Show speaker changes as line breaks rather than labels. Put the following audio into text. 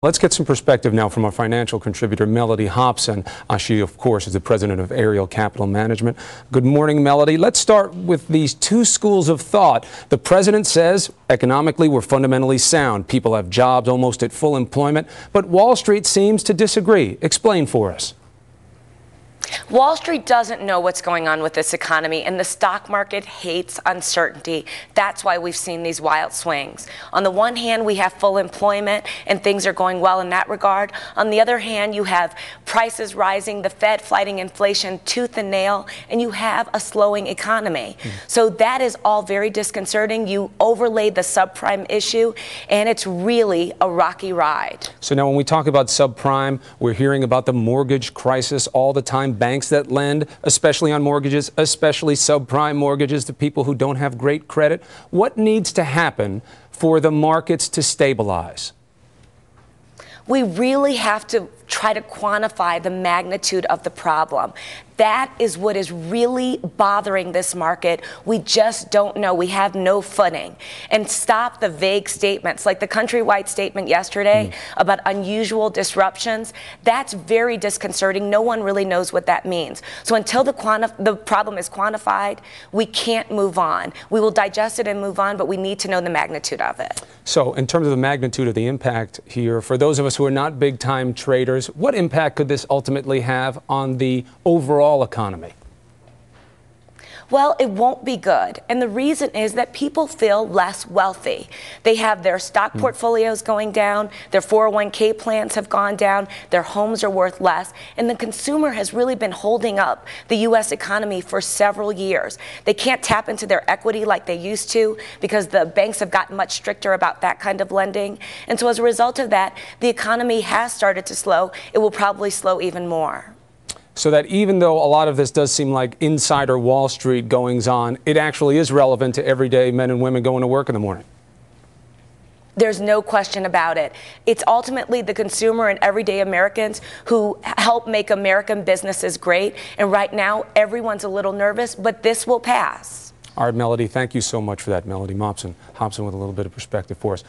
Let's get some perspective now from our financial contributor, Melody Hobson. She, of course, is the president of Ariel Capital Management. Good morning, Melody. Let's start with these two schools of thought. The president says economically we're fundamentally sound. People have jobs almost at full employment. But Wall Street seems to disagree. Explain for us.
Wall Street doesn't know what's going on with this economy, and the stock market hates uncertainty. That's why we've seen these wild swings. On the one hand, we have full employment, and things are going well in that regard. On the other hand, you have prices rising, the Fed fighting inflation tooth and nail, and you have a slowing economy. So that is all very disconcerting. You overlay the subprime issue, and it's really a rocky ride.
So now when we talk about subprime, we're hearing about the mortgage crisis all the time. Banks that lend, especially on mortgages, especially subprime mortgages to people who don't have great credit. What needs to happen for the markets to stabilize?
We really have to try to quantify the magnitude of the problem. That is what is really bothering this market. We just don't know. We have no footing. And stop the vague statements, like the countrywide statement yesterday about unusual disruptions. That's very disconcerting. No one really knows what that means. So until the problem is quantified, we can't move on. We will digest it and move on, but we need to know the magnitude of it.
So in terms of the magnitude of the impact here, for those of us who are not big-time traders, what impact could this ultimately have on the overall economy?
Well, it won't be good. And the reason is that people feel less wealthy. They have their stock portfolios going down, their 401k plans have gone down, their homes are worth less, and the consumer has really been holding up the U.S. economy for several years. They can't tap into their equity like they used to because the banks have gotten much stricter about that kind of lending. And so as a result of that, the economy has started to slow. It will probably slow even more.
So that even though a lot of this does seem like insider Wall Street goings on, it actually is relevant to everyday men and women going to work in the morning.
There's no question about it. It's ultimately the consumer and everyday Americans who help make American businesses great. And right now, everyone's a little nervous, but this will pass.
All right, Melody, thank you so much for that. Melody Hobson with a little bit of perspective for us.